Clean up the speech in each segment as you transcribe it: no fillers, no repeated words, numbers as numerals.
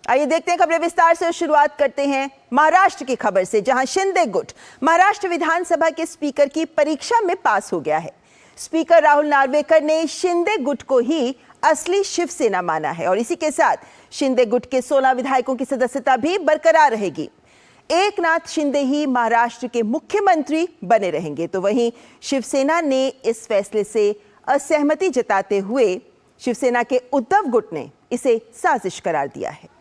आइए देखते हैं खबरें विस्तार से। शुरुआत करते हैं महाराष्ट्र की खबर से, जहां शिंदे गुट महाराष्ट्र विधानसभा के स्पीकर की परीक्षा में पास हो गया है। स्पीकर राहुल नार्वेकर ने शिंदे गुट को ही असली शिवसेना माना है और इसी के साथ शिंदे गुट के 16 विधायकों की सदस्यता भी बरकरार रहेगी। एकनाथ शिंदे ही महाराष्ट्र के मुख्यमंत्री बने रहेंगे। तो वहीं शिवसेना ने इस फैसले से असहमति जताते हुए शिवसेना के उद्धव गुट ने इसे साजिश करार दिया है।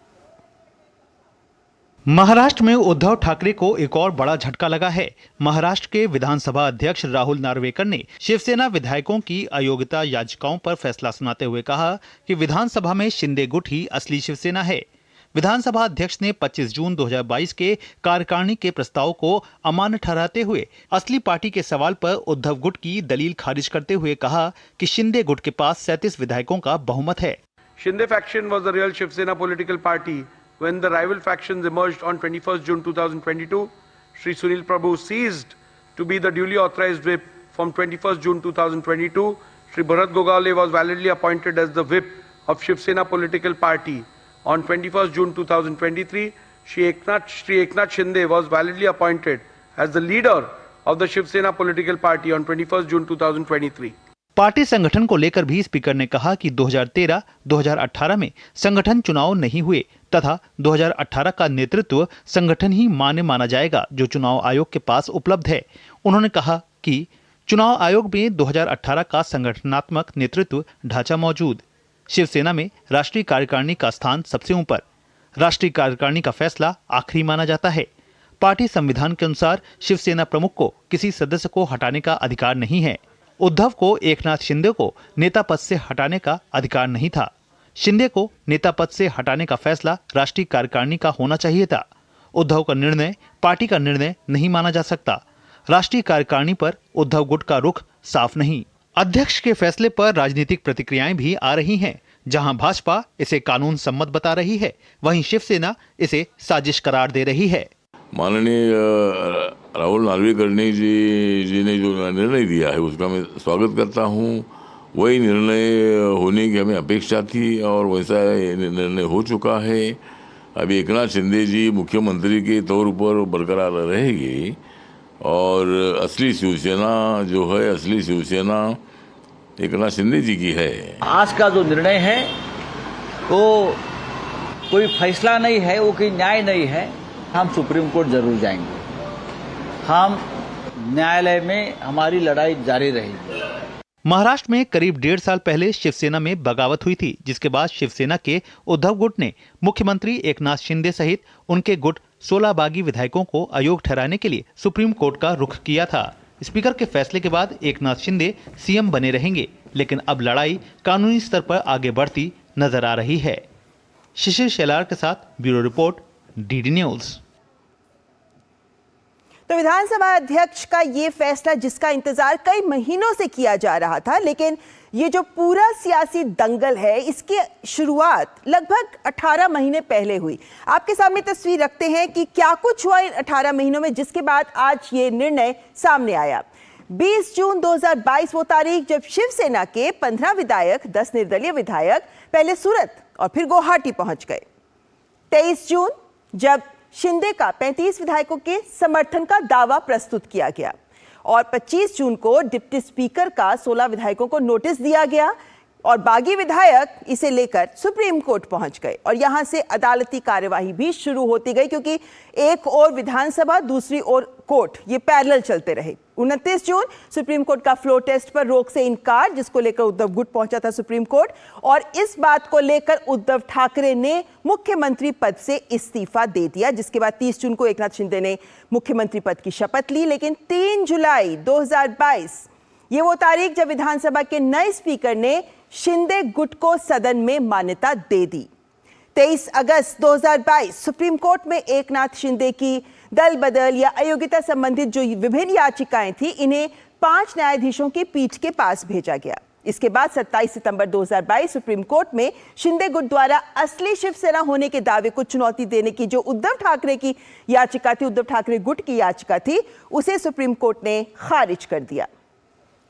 महाराष्ट्र में उद्धव ठाकरे को एक और बड़ा झटका लगा है। महाराष्ट्र के विधानसभा अध्यक्ष राहुल नार्वेकर ने शिवसेना विधायकों की अयोग्यता याचिकाओं पर फैसला सुनाते हुए कहा कि विधानसभा में शिंदे गुट ही असली शिवसेना है। विधानसभा अध्यक्ष ने 25 जून 2022 के कार्यकारिणी के प्रस्ताव को अमान्य ठहराते हुए असली पार्टी के सवाल पर उद्धव गुट की दलील खारिज करते हुए कहा कि शिंदे गुट के पास 37 विधायकों का बहुमत है। Shinde faction was the real Shiv Sena political party when the rival factions emerged on 21st June 2022. Shri Sunil Prabhu ceased to be the duly authorized whip from 21st June 2022. Shri Bharat Gogale was validly appointed as the whip of Shiv Sena political party on 21st June 2023. Shri Eknath Shinde was validly appointed as the leader of the Shiv Sena political party on 21st June 2023. Party संगठन को लेकर भी speaker ने कहा कि 2013-2018 में संगठन चुनाव नहीं हुए तथा 2018 का नेतृत्व संगठन ही माना जाएगा जो चुनाव आयोग के पास उपलब्ध है। उन्होंने कहा कि चुनाव आयोग में 2018 का संगठनात्मक नेतृत्व ढांचा मौजूद। शिवसेना में राष्ट्रीय कार्यकारिणी का स्थान सबसे ऊपर। राष्ट्रीय कार्यकारिणी का फैसला आखिरी माना जाता है। पार्टी संविधान के अनुसार शिवसेना प्रमुख को किसी सदस्य को हटाने का अधिकार नहीं है। उद्धव को एकनाथ शिंदे को नेता पद से हटाने का अधिकार नहीं था। शिंदे को नेता पद से हटाने का फैसला राष्ट्रीय कार्यकारिणी का होना चाहिए था। उद्धव का निर्णय पार्टी का निर्णय नहीं माना जा सकता। राष्ट्रीय कार्यकारिणी पर उद्धव गुट का रुख साफ नहीं। अध्यक्ष के फैसले पर राजनीतिक प्रतिक्रियाएं भी आ रही हैं। जहां भाजपा इसे कानून सम्मत बता रही है, वहीं शिवसेना इसे साजिश करार दे रही है। माननीय राहुल नार्वेकर जी ने जो निर्णय दिया है उसका मैं स्वागत करता हूं। वही निर्णय होने की हमें अपेक्षा थी और वैसा निर्णय हो चुका है। अभी एकनाथ शिंदे जी मुख्यमंत्री के तौर पर बरकरार रहेगी और असली शिवसेना जो है, असली शिवसेना एकनाथ शिंदे जी की है। आज का जो निर्णय है वो कोई फैसला नहीं है, वो कोई न्याय नहीं है। हम सुप्रीम कोर्ट जरूर जाएंगे। हम न्यायालय में हमारी लड़ाई जारी रहेगी। महाराष्ट्र में करीब 1.5 साल पहले शिवसेना में बगावत हुई थी, जिसके बाद शिवसेना के उद्धव गुट ने मुख्यमंत्री एकनाथ शिंदे सहित उनके गुट 16 बागी विधायकों को अयोग्य ठहराने के लिए सुप्रीम कोर्ट का रुख किया था। स्पीकर के फैसले के बाद एकनाथ शिंदे सीएम बने रहेंगे, लेकिन अब लड़ाई कानूनी स्तर पर आगे बढ़ती नजर आ रही है। शिशिर शेलार के साथ ब्यूरो रिपोर्ट, डीडी न्यूज। तो विधानसभा अध्यक्ष का ये फैसला जिसका इंतजार कई महीनों से किया जा रहा था, लेकिन ये जो पूरा सियासी दंगल है इसकी शुरुआत लगभग 18 महीने पहले हुई। आपके सामने तस्वीर रखते हैं कि क्या कुछ हुआ इन 18 महीनों में, जिसके बाद आज ये निर्णय सामने आया। 20 जून 2022 वो तारीख जब शिवसेना के 15 विधायक, 10 निर्दलीय विधायक पहले सूरत और फिर गुवाहाटी पहुंच गए। 23 जून जब शिंदे का 35 विधायकों के समर्थन का दावा प्रस्तुत किया गया और 25 जून को डिप्टी स्पीकर का 16 विधायकों को नोटिस दिया गया और बागी विधायक इसे लेकर सुप्रीम कोर्ट पहुंच गए और यहां से अदालती कार्यवाही भी शुरू होती गई, क्योंकि एक और विधानसभा दूसरी ओर कोर्ट, ये पैरेलल चलते रहे। 29 जून सुप्रीम कोर्ट का फ्लोर टेस्ट पर रोक से इनकार, जिसको लेकर उद्धव गुट पहुंचा था सुप्रीम कोर्ट और इस बात को लेकर उद्धव ठाकरे ने मुख्यमंत्री पद से इस्तीफा दे दिया, जिसके बाद 30 जून को एकनाथ शिंदे ने मुख्यमंत्री पद की शपथ ली। लेकिन 3 जुलाई 2022 ये वो तारीख जब विधानसभा के नए स्पीकर ने शिंदे गुट को सदन में मान्यता दे दी। 23 अगस्त 2022 सुप्रीम कोर्ट में एकनाथ शिंदे की दल बदल या अयोग्यता संबंधित जो विभिन्न याचिकाएं थी, इन्हें 5 न्यायाधीशों की पीठ के पास भेजा गया। इसके बाद 27 सितंबर 2022 सुप्रीम कोर्ट में शिंदे गुट द्वारा असली शिवसेना होने के दावे को चुनौती देने की जो उद्धव ठाकरे की याचिका थी, उद्धव ठाकरे गुट की याचिका थी, उसे सुप्रीम कोर्ट ने खारिज कर दिया।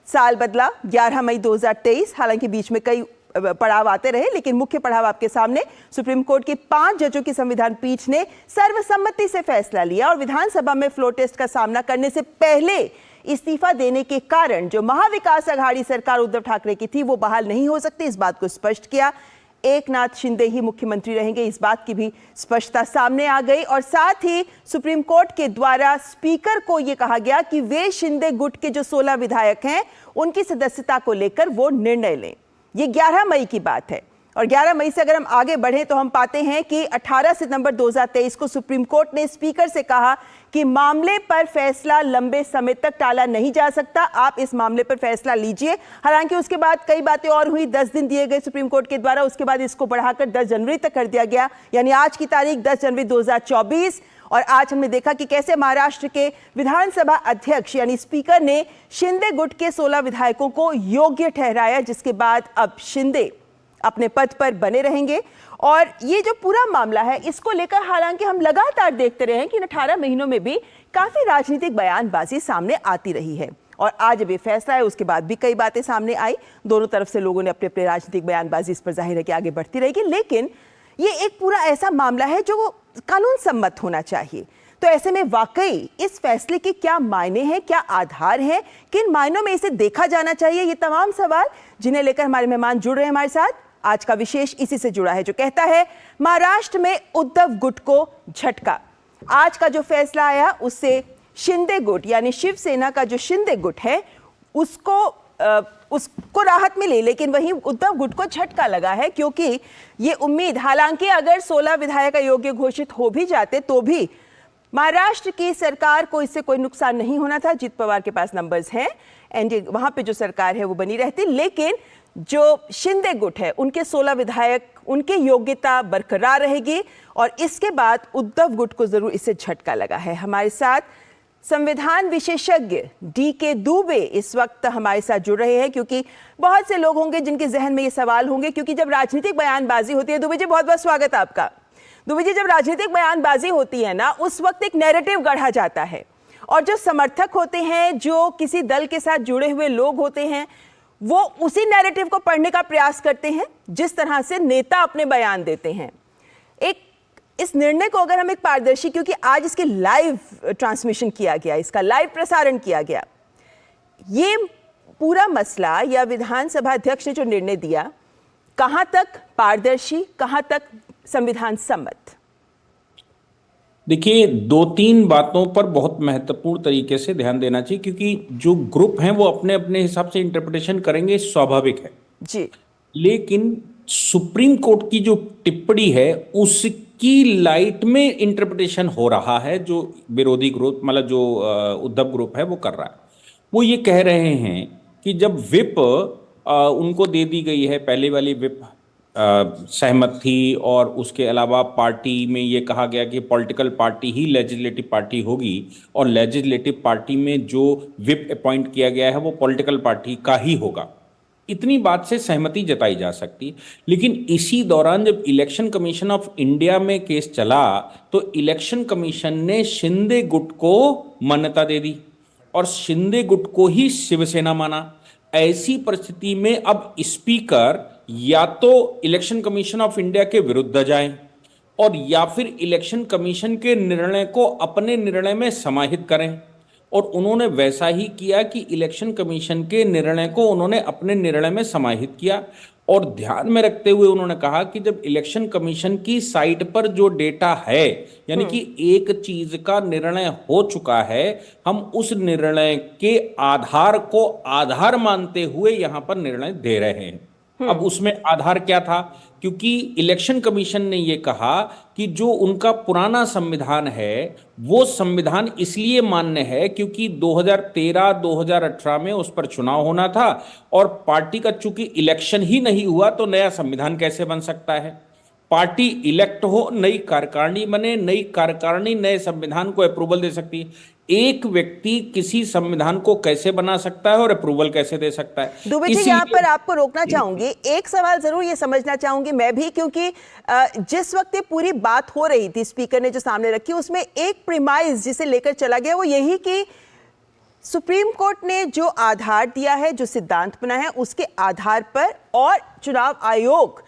साल बदला 11 मई 2023। हालांकि बीच में कई पड़ाव आते रहे, लेकिन मुख्य पड़ाव आपके सामने। सुप्रीम कोर्ट की 5 जजों की संविधान पीठ ने सर्वसम्मति से फैसला लिया और विधानसभा में फ्लोर टेस्ट का सामना करने से पहले इस्तीफा देने के कारण जो महाविकास आघाड़ी सरकार उद्धव ठाकरे की थी वो बहाल नहीं हो सकती, इस बात को स्पष्ट किया। एकनाथ शिंदे ही मुख्यमंत्री रहेंगे, इस बात की भी स्पष्टता सामने आ गई। और साथ ही सुप्रीम कोर्ट के द्वारा स्पीकर को यह कहा गया कि वे शिंदे गुट के जो 16 विधायक हैं उनकी सदस्यता को लेकर वो निर्णय लें। ये 11 मई की बात है और 11 मई से अगर हम आगे बढ़ें तो हम पाते हैं कि 18 सितंबर 2023 को सुप्रीम कोर्ट ने स्पीकर से कहा कि मामले पर फैसला लंबे समय तक टाला नहीं जा सकता, आप इस मामले पर फैसला लीजिए। हालांकि उसके बाद कई बातें और हुई, 10 दिन दिए गए सुप्रीम कोर्ट के द्वारा, उसके बाद इसको बढ़ाकर 10 जनवरी तक कर दिया गया, यानी आज की तारीख 10 जनवरी 2024। और आज हमने देखा कि कैसे महाराष्ट्र के विधानसभा अध्यक्ष यानी स्पीकर ने शिंदे गुट के 16 विधायकों को योग्य ठहराया, जिसके बाद अब शिंदे अपने पद पर बने रहेंगे। और ये जो पूरा मामला है इसको लेकर हालांकि हम लगातार देखते रहे हैं कि 18 महीनों में भी काफी राजनीतिक बयानबाजी सामने आती रही है और आज जब ये फैसला है उसके बाद भी कई बातें सामने आई। दोनों तरफ से लोगों ने अपने अपने राजनीतिक बयानबाजी इस पर जाहिर है कि आगे बढ़ती रहेगी, लेकिन ये एक पूरा ऐसा मामला है जो कानून सम्मत होना चाहिए। तो ऐसे में वाकई इस फैसले के क्या मायने हैं, क्या आधार हैं, किन मायनों में इसे देखा जाना चाहिए, ये तमाम सवाल जिन्हें लेकर हमारे मेहमान जुड़ रहे हैं हमारे साथ। आज का विशेष इसी से जुड़ा है जो कहता है महाराष्ट्र में उद्धव गुट को झटका। आज का जो फैसला आया उससे शिंदे गुट यानी शिवसेना का जो शिंदे गुट है उसको राहत मिली, लेकिन वहीं उद्धव गुट को झटका लगा है, क्योंकि ये उम्मीद, हालांकि अगर 16 विधायक अयोग्य घोषित हो भी जाते तो भी महाराष्ट्र की सरकार को इससे कोई नुकसान नहीं होना था। अजित पवार के पास नंबर्स हैं, एनडीए वहां पे जो सरकार है वो बनी रहती, लेकिन जो शिंदे गुट है उनके 16 विधायक, उनकी योग्यता बरकरार रहेगी और इसके बाद उद्धव गुट को जरूर इससे झटका लगा है। हमारे साथ संविधान विशेषज्ञ डीके दुबे इस वक्त हमारे साथ जुड़ रहे हैं, क्योंकि बहुत से लोग होंगे जिनके जहन में ये सवाल होंगे, क्योंकि जब राजनीतिक बयानबाजी होती है, दुबे जी बहुत बहुत स्वागत है आपका। दुबे जी, जब राजनीतिक बयानबाजी होती है ना, उस वक्त एक नैरेटिव गढ़ा जाता है और जो समर्थक होते हैं, जो किसी दल के साथ जुड़े हुए लोग होते हैं, वो उसी नैरेटिव को पढ़ने का प्रयास करते हैं जिस तरह से नेता अपने बयान देते हैं। इस निर्णय को अगर हम एक पारदर्शी, क्योंकि आज इसके लाइव ट्रांसमिशन किया गया, इसका लाइव प्रसारण किया गया, ये पूरा मसला या विधानसभा अध्यक्ष ने जो निर्णय दिया, कहां तक पारदर्शी, कहां तक संविधान सम्मत? देखिए, 2-3 बातों पर बहुत महत्वपूर्ण तरीके से ध्यान देना चाहिए, क्योंकि जो ग्रुप हैं वो अपने अपने हिसाब से इंटरप्रिटेशन करेंगे, स्वाभाविक है जी। लेकिन सुप्रीम कोर्ट की जो टिप्पणी है उसकी लाइट में इंटरप्रिटेशन हो रहा है, जो विरोधी ग्रुप मतलब जो उद्धव ग्रुप है वो कर रहा है। वो ये कह रहे हैं कि जब विप उनको दे दी गई है, पहले वाली विप सहमत थी, और उसके अलावा पार्टी में ये कहा गया कि पॉलिटिकल पार्टी ही लेजिस्लेटिव पार्टी होगी और लेजिस्लेटिव पार्टी में जो विप अपॉइंट किया गया है वो पॉलिटिकल पार्टी का ही होगा। इतनी बात से सहमति जताई जा सकती, लेकिन इसी दौरान जब इलेक्शन कमीशन ऑफ इंडिया में केस चला तो इलेक्शन कमीशन ने शिंदे गुट को मान्यता दे दी और शिंदे गुट को ही शिवसेना माना। ऐसी परिस्थिति में अब स्पीकर या तो इलेक्शन कमीशन ऑफ इंडिया के विरुद्ध जाएं और या फिर इलेक्शन कमीशन के निर्णय को अपने निर्णय में समाहित करें, और उन्होंने वैसा ही किया कि इलेक्शन कमीशन के निर्णय को उन्होंने अपने निर्णय में समाहित किया। और ध्यान में रखते हुए उन्होंने कहा कि जब इलेक्शन कमीशन की साइट पर जो डेटा है, यानी कि एक चीज का निर्णय हो चुका है, हम उस निर्णय के आधार को आधार मानते हुए यहां पर निर्णय दे रहे हैं। अब उसमें आधार क्या था? क्योंकि इलेक्शन कमीशन ने यह कहा कि जो उनका पुराना संविधान है वो संविधान इसलिए मान्य है क्योंकि 2013-2018 में उस पर चुनाव होना था और पार्टी का चूंकि इलेक्शन ही नहीं हुआ तो नया संविधान कैसे बन सकता है। पार्टी इलेक्ट हो, नई कार्यकारिणी बने, नई कार्यकारिणी नए संविधान को अप्रूवल दे सकती है। एक व्यक्ति किसी संविधान को कैसे बना सकता है और अप्रूवल कैसे दे सकता है? दुबे जी, यहाँ पर आपको रोकना चाहूंगी, एक सवाल जरूर ये समझना चाहूंगी मैं भी, क्योंकि जिस वक्त ये पूरी बात हो रही थी, स्पीकर ने जो सामने रखी, उसमें एक प्रीमाइज जिसे लेकर चला गया वो यही कि सुप्रीम कोर्ट ने जो आधार दिया है, जो सिद्धांत बनाया है, उसके आधार पर और चुनाव आयोग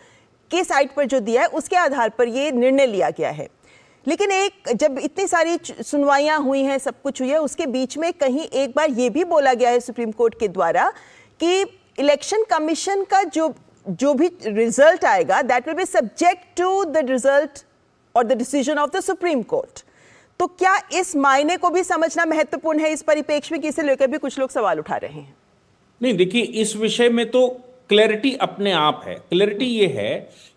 के साइट पर जो दिया है उसके आधार पर ये निर्णय लिया गया है। लेकिन जब इतनी सारी सुनवाइयां हुई हैं, सब कुछ हुई है, उसके बीच में कहीं एक बार ये भी बोला गया है सुप्रीम कोर्ट के द्वारा कि इलेक्शन कमीशन का जो भी रिजल्ट आएगा, that will be subject to the result और the decision of the Supreme Court. तो क्या इस मायने को भी समझना महत्वपूर्ण है इस परिप्रेक्ष्य में, कि इसे लेकर भी कुछ लोग सवाल उठा रहे हैं? नहीं, देखिए, इस विषय में तो क्लैरिटी अपने आप है। क्लैरिटी ये है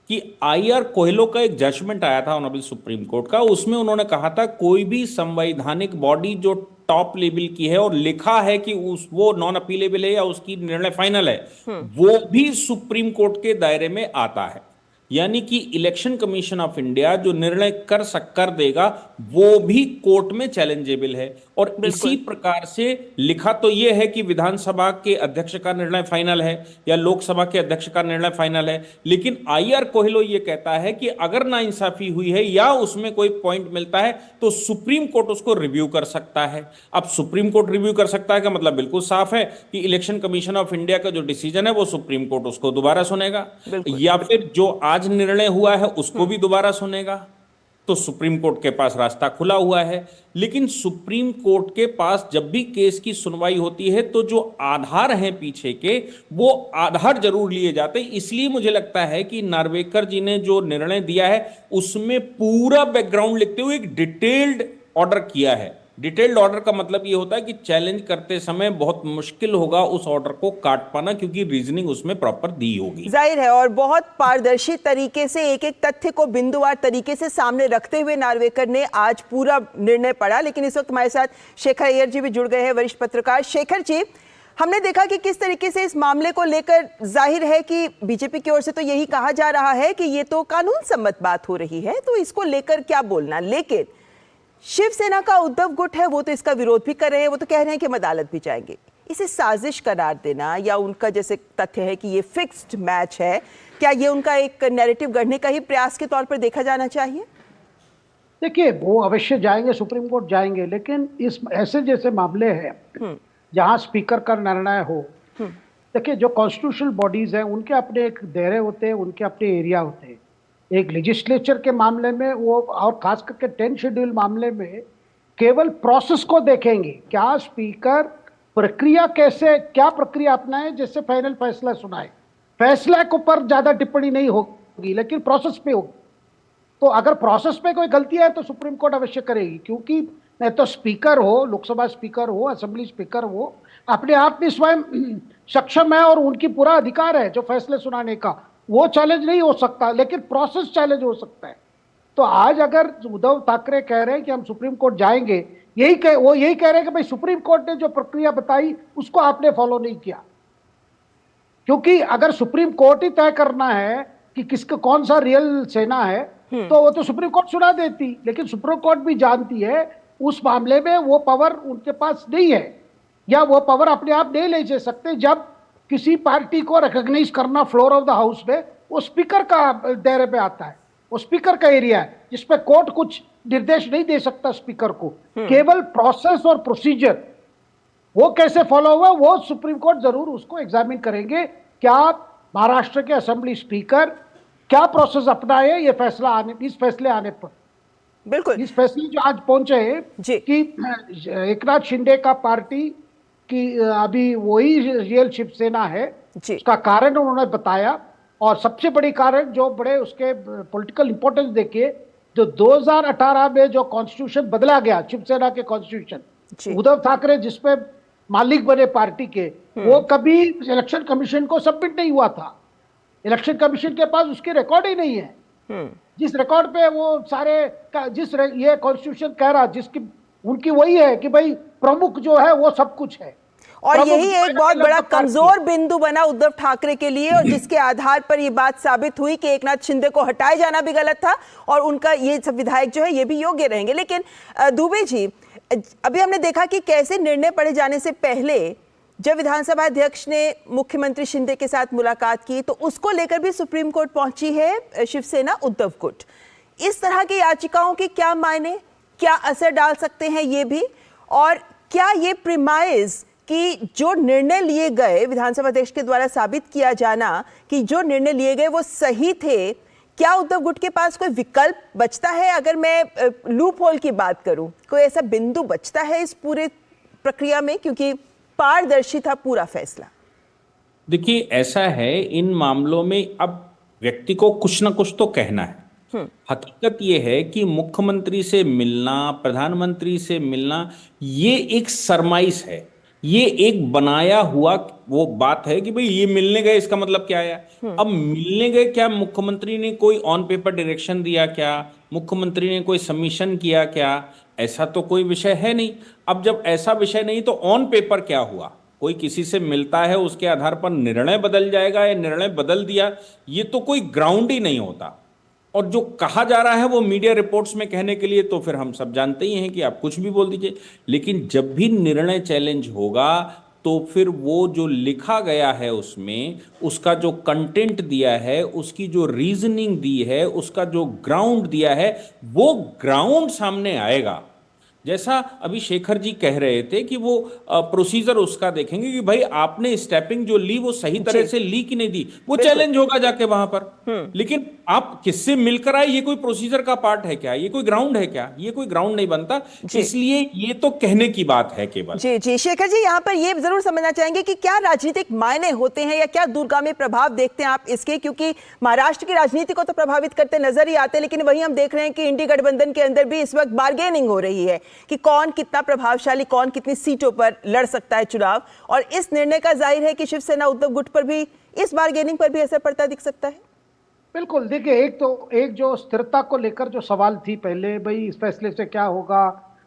कि आईआर कोहेलो का एक जजमेंट आया था ऑनरेबल सुप्रीम कोर्ट का, उसमें उन्होंने कहा था कोई भी संवैधानिक बॉडी जो टॉप लेवल की है और लिखा है कि वो नॉन अपीलेबल है या उसकी निर्णय फाइनल है, वो भी सुप्रीम कोर्ट के दायरे में आता है। यानी कि इलेक्शन कमीशन ऑफ इंडिया जो निर्णय कर देगा वो भी कोर्ट में चैलेंजेबल है। और इसी प्रकार से लिखा तो ये है कि विधानसभा के अध्यक्ष का निर्णय फाइनल है या लोकसभा के अध्यक्ष का निर्णय फाइनल है, लेकिन आईआर कोहेलो ये कहता है कि अगर नाइंसाफी हुई है या उसमें कोई पॉइंट मिलता है तो सुप्रीम कोर्ट उसको रिव्यू कर सकता है। अब सुप्रीम कोर्ट रिव्यू कर सकता है का मतलब बिल्कुल साफ है कि इलेक्शन कमीशन ऑफ इंडिया का जो डिसीजन है वो सुप्रीम कोर्ट उसको दोबारा सुनेगा, या फिर जो आज निर्णय हुआ है उसको भी दोबारा सुनेगा। तो सुप्रीम कोर्ट के पास रास्ता खुला हुआ है। लेकिन सुप्रीम कोर्ट के पास जब भी केस की सुनवाई होती है तो जो आधार हैं पीछे के, वो आधार जरूर लिए जाते हैं। इसलिए मुझे लगता है कि नार्वेकर जी ने जो निर्णय दिया है उसमें पूरा बैकग्राउंड लिखते हुए एक डिटेल्ड ऑर्डर किया है। डिटेल्ड ऑर्डर का मतलब ये होता है कि चैलेंज करते समय बहुत मुश्किल होगा उस ऑर्डर को काट पाना, क्योंकि रीजनिंग उसमें प्रॉपर दी होगी। जाहिर है, और बहुत पारदर्शी तरीके से एक एक तथ्य को बिंदुवार तरीके से सामने रखते हुए नार्वेकर ने आज पूरा निर्णय पढ़ा। लेकिन इस वक्त हमारे साथ शेखर अय्यर जी भी जुड़ गए हैं, वरिष्ठ पत्रकार। शेखर जी, हमने देखा कि किस तरीके से इस मामले को लेकर जाहिर है कि बीजेपी की ओर से तो यही कहा जा रहा है कि ये तो कानून सम्मत बात हो रही है, तो इसको लेकर क्या बोलना। लेकिन शिवसेना का उद्धव गुट है, वो तो इसका विरोध भी कर रहे हैं, वो तो कह रहे हैं कि हम अदालत भी जाएंगे। इसे साजिश करार देना या उनका जैसे तथ्य है कि ये फिक्स्ड मैच है, क्या ये उनका एक नैरेटिव गढ़ने का ही प्रयास के तौर पर देखा जाना चाहिए? देखिए, वो अवश्य जाएंगे, सुप्रीम कोर्ट जाएंगे, लेकिन इस ऐसे जैसे मामले हैं जहां स्पीकर का निर्णय हो, देखिए जो कॉन्स्टिट्यूशनल बॉडीज हैं उनके अपने एक दायरे होते हैं, उनके अपने एरिया होते हैं। एक लेजिस्लेचर के मामले में वो, और खास करके 10 शेड्यूल मामले में केवल प्रोसेस को देखेंगे, क्या स्पीकर प्रक्रिया क्या प्रक्रिया अपनाए जिससे फाइनल फैसला सुनाए। फैसला के ऊपर ज्यादा टिप्पणी नहीं होगी, लेकिन प्रोसेस पे होगी। तो अगर प्रोसेस पे कोई गलती है तो सुप्रीम कोर्ट अवश्य करेगी, क्योंकि नहीं तो स्पीकर हो, लोकसभा स्पीकर हो, असेंबली स्पीकर हो, अपने आप में स्वयं सक्षम है और उनकी पूरा अधिकार है जो फैसले सुनाने का, वो चैलेंज नहीं हो सकता, लेकिन प्रोसेस चैलेंज हो सकता है। तो आज अगर उद्धव ठाकरे कह रहे हैं कि हम सुप्रीम कोर्ट जाएंगे, वो यही कह रहे हैं कि भाई सुप्रीम कोर्ट ने जो प्रक्रिया बताई उसको आपने फॉलो नहीं किया। क्योंकि अगर सुप्रीम कोर्ट ही तय करना है कि किसका कौन सा रियल सेना है तो वो तो सुप्रीम कोर्ट सुना देती, लेकिन सुप्रीम कोर्ट भी जानती है उस मामले में वो पावर उनके पास नहीं है, या वो पावर अपने आप नहीं ले सकते। जब किसी पार्टी को रिकॉग्नाइज करना फ्लोर ऑफ द हाउस में, वो स्पीकर का दायरे पे आता है, वो स्पीकर का एरिया है जिसपे कोर्ट कुछ निर्देश नहीं दे सकता स्पीकर को। केवल प्रोसेस और प्रोसीजर वो कैसे फॉलो हुआ वो सुप्रीम कोर्ट जरूर उसको एग्जामिन करेंगे। क्या महाराष्ट्र के असेंबली स्पीकर क्या प्रोसेस अपनाए ये फैसला आने, इस फैसले आने पर। बिल्कुल, इस फैसले जो आज पहुंचे हैं कि एकनाथ शिंदे का पार्टी कि अभी वही रियल शिवसेना है, उसका कारण उन्होंने बताया। और सबसे बड़ी कारण जो बड़े उसके पॉलिटिकल इंपॉर्टेंस देखिए, जो 2018 में जो कॉन्स्टिट्यूशन बदला गया, शिवसेना के कॉन्स्टिट्यूशन, उद्धव ठाकरे जिसपे मालिक बने पार्टी के, वो कभी इलेक्शन कमीशन को सबमिट नहीं हुआ था। इलेक्शन कमीशन के पास उसकी रिकॉर्ड ही नहीं है। जिस रिकॉर्ड पे वो सारे ये कॉन्स्टिट्यूशन कह रहा, जिसकी उनकी वही है कि भाई प्रमुख जो है वो सब कुछ है। और यही एक बहुत बड़ा कमजोर बिंदु बना उद्धव ठाकरे के लिए, और जिसके आधार पर ये बात साबित हुई कि एकनाथ शिंदे को हटाए जाना भी गलत था और उनका ये सब विधायक जो है ये भी योग्य रहेंगे। लेकिन दुबे जी, अभी हमने देखा कि कैसे निर्णय पढ़े जाने से पहले जब विधानसभा अध्यक्ष ने मुख्यमंत्री शिंदे के साथ मुलाकात की तो उसको लेकर भी सुप्रीम कोर्ट पहुंची है शिवसेना उद्धव गुट। इस तरह की याचिकाओं के क्या मायने, क्या असर डाल सकते हैं ये भी, और क्या ये प्रीमाइज कि जो निर्णय लिए गए विधानसभा अध्यक्ष के द्वारा साबित किया जाना कि जो निर्णय लिए गए वो सही थे, क्या उद्धव गुट के पास कोई विकल्प बचता है? अगर मैं लूप होल की बात करूं, कोई ऐसा बिंदु बचता है इस पूरे प्रक्रिया में, क्योंकि पारदर्शी था पूरा फैसला? देखिए, ऐसा है, इन मामलों में अब व्यक्ति को कुछ ना कुछ तो कहना है। हकीकत यह है कि मुख्यमंत्री से मिलना, प्रधानमंत्री से मिलना, ये एक सरमाइश है, ये एक बनाया हुआ वो बात है कि भाई ये मिलने गए, इसका मतलब क्या है? अब मिलने गए, क्या मुख्यमंत्री ने कोई ऑन पेपर डायरेक्शन दिया क्या? मुख्यमंत्री ने कोई सबमिशन किया क्या? ऐसा तो कोई विषय है नहीं। अब जब ऐसा विषय नहीं तो ऑन पेपर क्या हुआ? कोई किसी से मिलता है, उसके आधार पर निर्णय बदल जाएगा या निर्णय बदल दिया, ये तो कोई ग्राउंड ही नहीं होता। और जो कहा जा रहा है वो मीडिया रिपोर्ट्स में कहने के लिए तो फिर हम सब जानते ही हैं कि आप कुछ भी बोल दीजिए, लेकिन जब भी निर्णय चैलेंज होगा तो फिर वो जो लिखा गया है उसमें, उसका जो कंटेंट दिया है, उसकी जो रीजनिंग दी है, उसका जो ग्राउंड दिया है, वो ग्राउंड सामने आएगा। जैसा अभी शेखर जी कह रहे थे कि वो प्रोसीजर उसका देखेंगे कि भाई आपने स्टेपिंग जो ली वो सही तरह से ली कि नहीं दी, वो चैलेंज होगा जाके वहां पर। लेकिन आप किससे मिलकर आए, ये कोई प्रोसीजर का पार्ट है क्या? ये कोई ग्राउंड है क्या? ये कोई ग्राउंड नहीं बनता, इसलिए ये तो कहने की बात है केवल। जी जी, शेखर जी यहाँ पर ये जरूर समझना चाहेंगे कि क्या राजनीतिक मायने होते हैं या क्या दूरगामी प्रभाव देखते हैं आप इसके, क्योंकि महाराष्ट्र की राजनीति को तो प्रभावित करते नजर ही आते हैं, लेकिन वहीं हम देख रहे हैं कि इंडी गठबंधन के अंदर भी इस वक्त बार्गेनिंग हो रही है कि कौन कितना प्रभावशाली, कौन कितनी सीटों पर लड़ सकता है चुनाव। और इस निर्णय का जाहिर है कि शिवसेना उद्धव गुट पर भी, इस बार्गेनिंग पर भी असर पड़ता दिख सकता है। बिल्कुल, देखिए, एक जो स्थिरता को लेकर जो सवाल थी पहले, भाई इस फैसले से क्या होगा,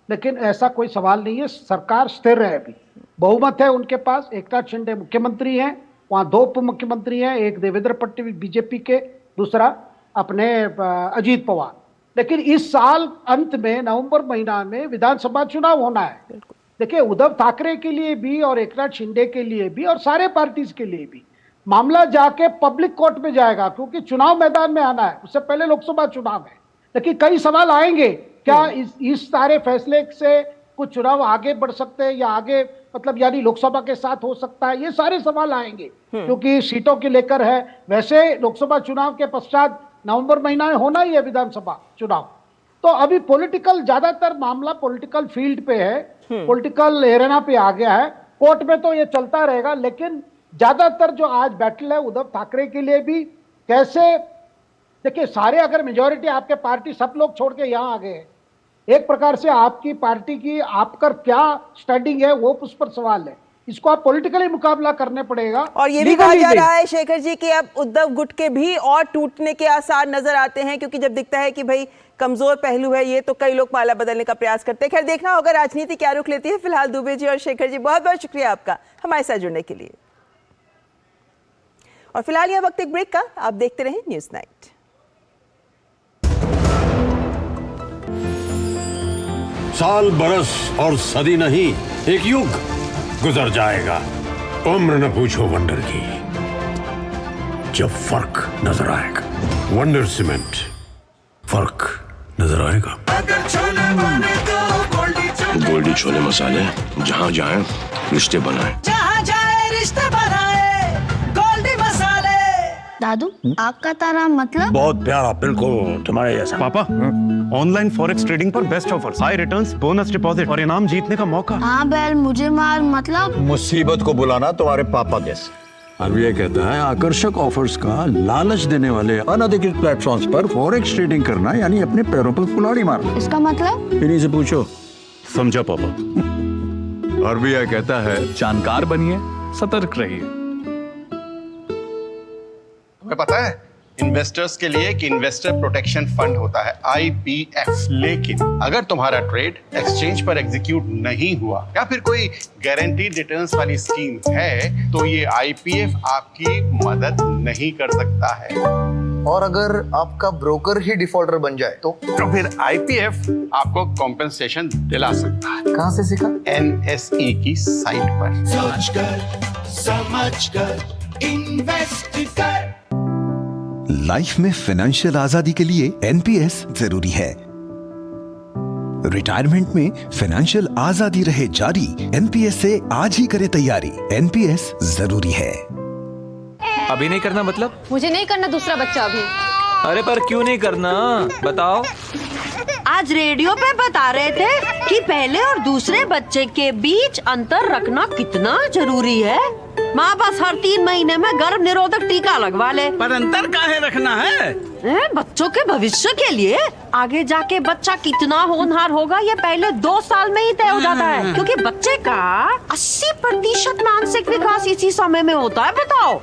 लेकिन ऐसा कोई सवाल नहीं है। सरकार स्थिर है, अभी बहुमत है उनके पास। एकनाथ शिंदे मुख्यमंत्री हैं, वहाँ 2 उप मुख्यमंत्री हैं, एक देवेंद्र फडणवीस बीजेपी के, दूसरा अपने अजीत पवार। लेकिन इस साल अंत में नवंबर महीना में विधानसभा चुनाव होना है। देखिए, उद्धव ठाकरे के लिए भी और एकनाथ शिंदे के लिए भी और सारे पार्टीज के लिए भी मामला जाके पब्लिक कोर्ट में जाएगा, क्योंकि चुनाव मैदान में आना है। उससे पहले लोकसभा चुनाव है, लेकिन कई सवाल आएंगे। क्या इस सारे फैसले से कुछ चुनाव आगे बढ़ सकते हैं या आगे, मतलब यानी लोकसभा के साथ हो सकता है, ये सारे सवाल आएंगे क्योंकि सीटों के लेकर है। वैसे लोकसभा चुनाव के पश्चात नवंबर महीना में होना ही है विधानसभा चुनाव। तो अभी पॉलिटिकल, ज्यादातर मामला पॉलिटिकल फील्ड पे है, पॉलिटिकल एरेना पे आ गया है। कोर्ट में तो ये चलता रहेगा, लेकिन ज्यादातर जो आज बैटल है उद्धव ठाकरे के लिए भी, कैसे, देखिए सारे अगर मेजॉरिटी आपके पार्टी सब लोग छोड़ के यहाँ आ गए, एक प्रकार से आपकी पार्टी की आपका क्या स्टैंडिंग है वो उस पर सवाल है। इसको आप पॉलिटिकली मुकाबला करने पड़ेगा। और ये भी कहा जा रहा है शेखर जी कि अब उद्धव गुट के भी और टूटने के आसार नजर आते हैं, क्योंकि जब दिखता है कि भाई कमजोर पहलू है ये, तो कई लोग माला बदलने का प्रयास करते हैं। खैर, देखना होगा राजनीति क्या रुख लेती है। फिलहाल दुबे जी और शेखर जी, बहुत बहुत शुक्रिया आपका हमारे साथ जुड़ने के लिए। और फिलहाल यह वक्त एक ब्रेक का, आप देखते रहें न्यूज़ नाइट। साल, बरस और सदी नहीं, एक युग गुजर जाएगा। उम्र न पूछो वंडर की, जब फर्क नजर आएगा। वंडर सीमेंट, फर्क नजर आएगा। गोल्डी छोले मसाले, जहाँ जाए रिश्ते बनाए, जहाँ जाए रिश्ते बनाए, गोल्डी मसाले। दादू, आग का तारा मतलब? बहुत प्यारा, बिल्कुल तुम्हारे जैसा। पापा, ऑनलाइन फॉरेक्स ट्रेडिंग पर best offers, high returns, bonus deposit और इनाम जीतने का मौका। हाँ बैल, मुझे मार मतलब? मुसीबत को बुलाना तुम्हारे पापा जैसे। आरबीआई कहता है आकर्षक ऑफर्स का लालच देने वाले अनधिकृत प्लेटफॉर्म्स पर फॉरेक्स ट्रेडिंग करना यानी अपने पैरों पर कुल्हाड़ी मारना। इसका मतलब? इन्हीं से पूछो। समझा पापा। आरबीआई कहता है जानकार बनिए, सतर्क रहिए। तुम्हें पता है इन्वेस्टर्स के लिए एक इन्वेस्टर प्रोटेक्शन फंड होता है, IPF। लेकिन अगर तुम्हारा ट्रेड एक्सचेंज पर एग्जीक्यूट नहीं हुआ या फिर कोई गारंटीड रिटर्न्स वाली स्कीम है, तो ये IPF आपकी मदद नहीं कर सकता है। और अगर आपका ब्रोकर ही डिफॉल्टर बन जाए तो फिर IPF आपको कॉम्पेंसेशन दिला सकता है। कहाँ से सीखा? NSE की साइट पर। समझकर इन्वेस्ट कर। लाइफ में फाइनेंशियल आजादी के लिए एनपीएस जरूरी है। रिटायरमेंट में फाइनेंशियल आजादी रहे जारी, एनपीएस से आज ही करे तैयारी। एनपीएस जरूरी है। अभी नहीं करना मतलब? मुझे नहीं करना दूसरा बच्चा अभी। अरे पर क्यों नहीं करना, बताओ। आज रेडियो पे बता रहे थे कि पहले और दूसरे बच्चे के बीच अंतर रखना कितना जरूरी है। माँ बस हर 3 महीने में गर्भ निरोधक टीका लगवा ले। पर अंतर काहे रखना है? बच्चों के भविष्य के लिए। आगे जाके बच्चा कितना होनहार होगा ये पहले 2 साल में ही तय हो जाता है, क्योंकि बच्चे का 80% मानसिक विकास इसी समय में होता है। बताओ।